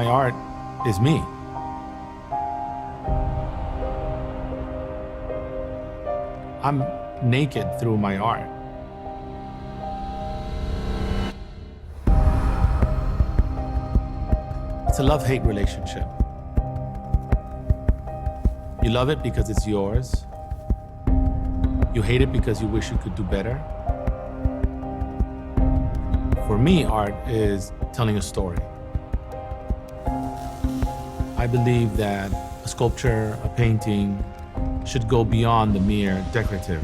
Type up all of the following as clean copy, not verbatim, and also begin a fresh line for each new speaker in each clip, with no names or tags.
my art is me. I'm naked through my art. It's a love-hate relationship. You love it because it's yours. You hate it because you wish you could do better. For me, art is telling a story. I believe that a sculpture, a painting, should go beyond the mere decorative.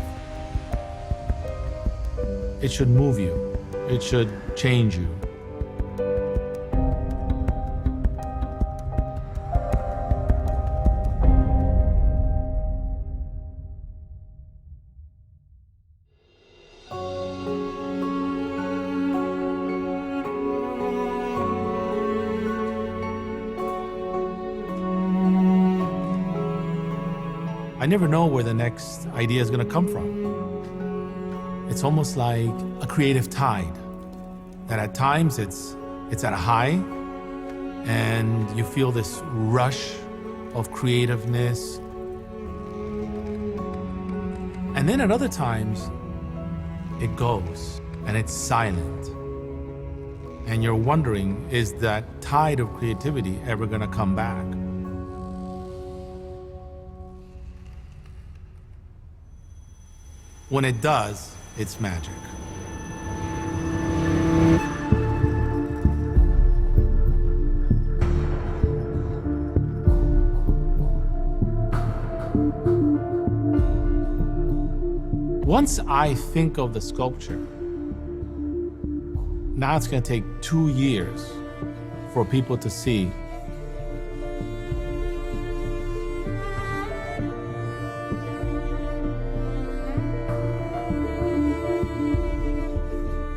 It should move you. It should change you. I never know where the next idea is going to come from. It's almost like a creative tide, that at times it's at a high, and you feel this rush of creativeness. And then at other times, it goes, and it's silent. And you're wondering, is that tide of creativity ever going to come back? When it does, it's magic. Once I think of the sculpture, now it's going to take 2 years for people to see.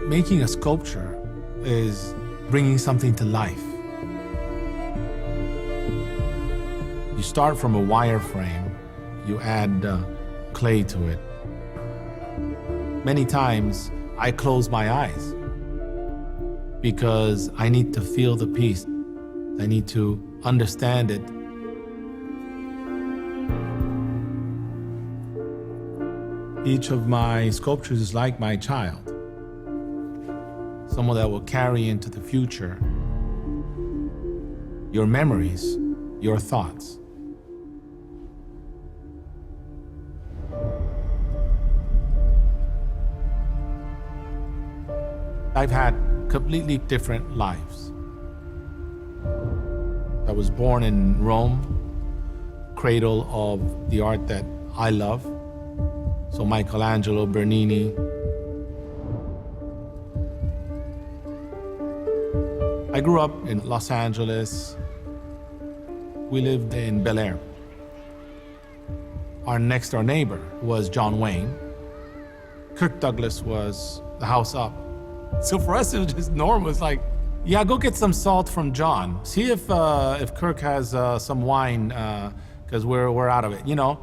Making a sculpture is bringing something to life. You start from a wire frame, you add clay to it. Many times I close my eyes because I need to feel the piece. I need to understand it. Each of my sculptures is like my child. Someone that will carry into the future your memories, your thoughts. I've had completely different lives. I was born in Rome, cradle of the art that I love. So Michelangelo, Bernini. I grew up in Los Angeles. We lived in Bel Air. Our next door neighbor was John Wayne. Kirk Douglas was the house up. So for us, it was just normal. It's like, yeah, go get some salt from John. See if Kirk has some wine, because we're out of it, you know?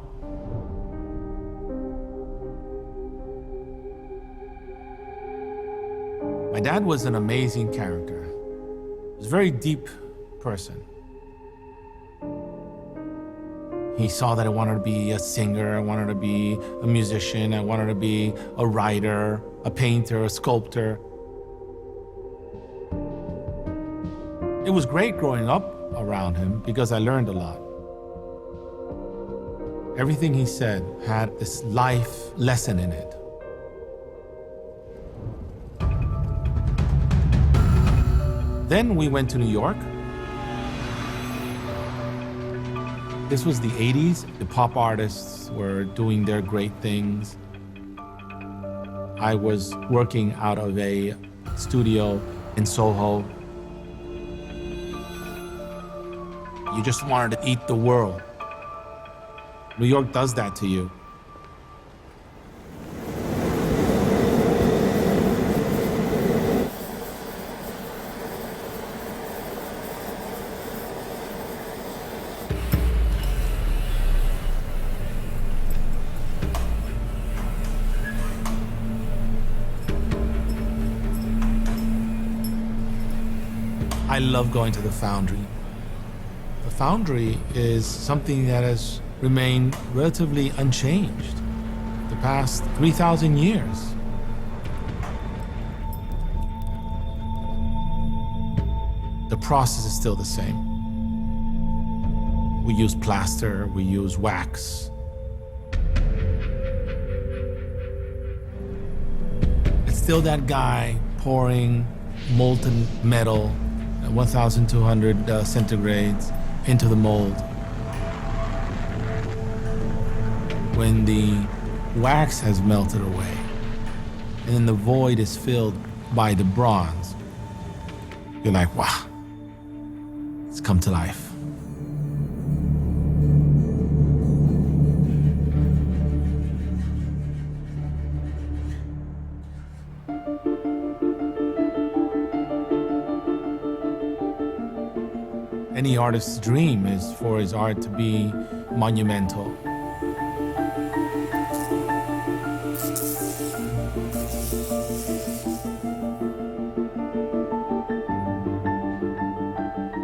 My dad was an amazing character. He was a very deep person. He saw that I wanted to be a singer, I wanted to be a musician, I wanted to be a writer, a painter, a sculptor. It was great growing up around him because I learned a lot. Everything he said had this life lesson in it. Then we went to New York. This was the 80s. The pop artists were doing their great things. I was working out of a studio in Soho. You just wanted to eat the world. New York does that to you. I love going to the Foundry. foundry is something that has remained relatively unchanged the past 3,000 years. The process is still the same. We use plaster, we use wax. It's still that guy pouring molten metal at 1,200 centigrades into the mold. When the wax has melted away, and then the void is filled by the bronze, you're like, wow, it's come to life. Any artist's dream is for his art to be monumental.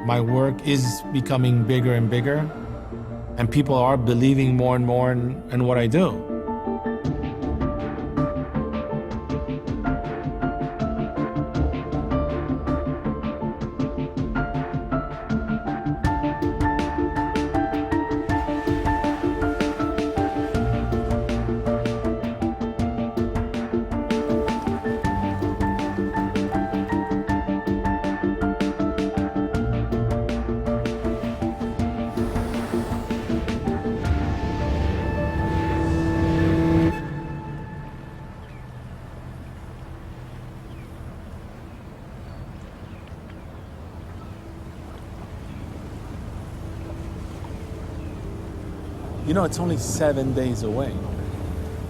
My work is becoming bigger and bigger, and people are believing more and more in what I do. You know, it's only 7 days away.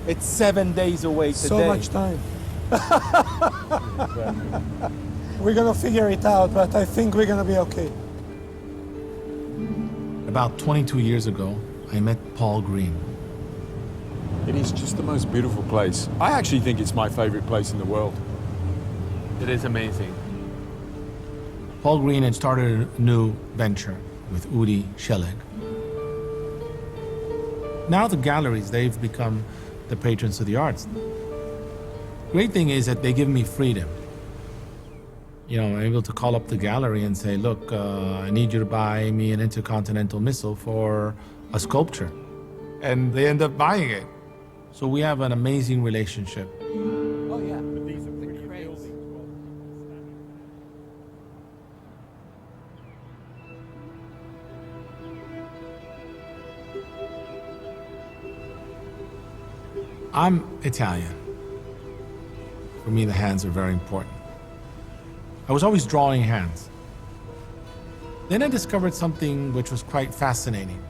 It's 7 days away today.
So much time. We're gonna figure it out, but I think we're gonna be okay.
About 22 years ago, I met Paul Green.
It is just the most beautiful place. I actually think it's my favorite place in the world.
It is amazing. Paul Green had started a new venture with Udi Schelig. Now the galleries, they've become the patrons of the arts. Great thing is that they give me freedom. You know, I'm able to call up the gallery and say, look, I need you to buy me an intercontinental missile for a sculpture. And they end up buying it. So we have an amazing relationship.
Oh yeah, but these are pretty buildings.
I'm Italian. For me, the hands are very important. I was always drawing hands. Then I discovered something which was quite fascinating.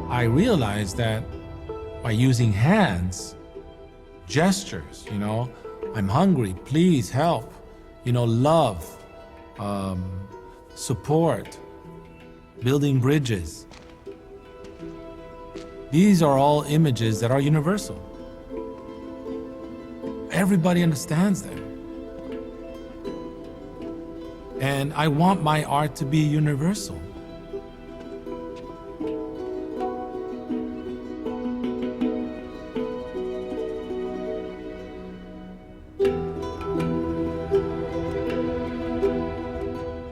I realized that by using hands, gestures, you know, I'm hungry, please help, you know, love, support, building bridges. These are all images that are universal. Everybody understands them. And I want my art to be universal.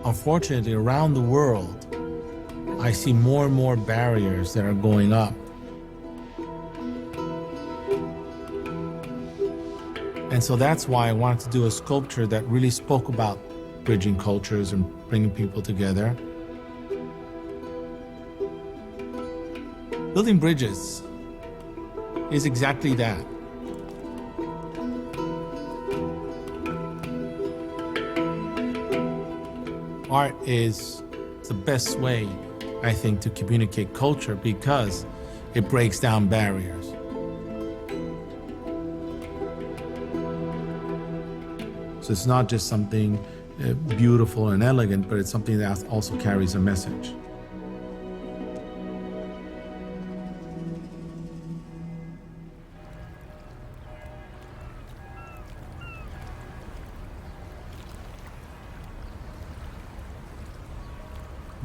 Unfortunately, around the world, I see more and more barriers that are going up. And so that's why I wanted to do a sculpture that really spoke about bridging cultures and bringing people together. Building bridges is exactly that. Art is the best way, I think, to communicate culture because it breaks down barriers. So it's not just something beautiful and elegant, but it's something that also carries a message.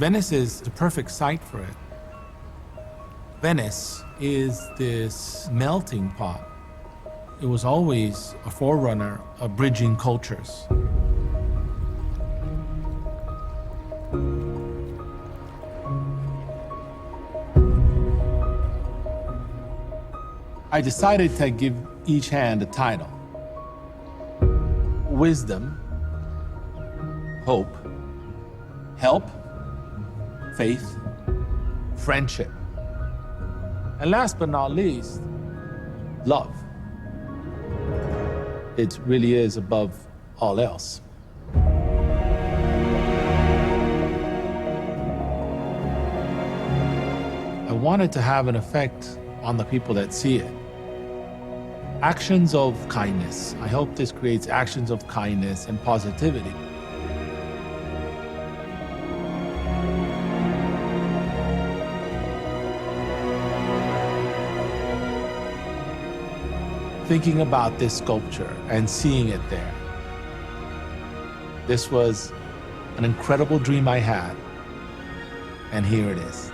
Venice is the perfect site for it. Venice is this melting pot. It was always a forerunner of bridging cultures. I decided to give each hand a title. Wisdom, hope, help, faith, friendship, and last but not least, love. It really is above all else. I wanted to have an effect on the people that see it. Actions of kindness. I hope this creates actions of kindness and positivity. Thinking about this sculpture and seeing it there. This was an incredible dream I had, and here it is.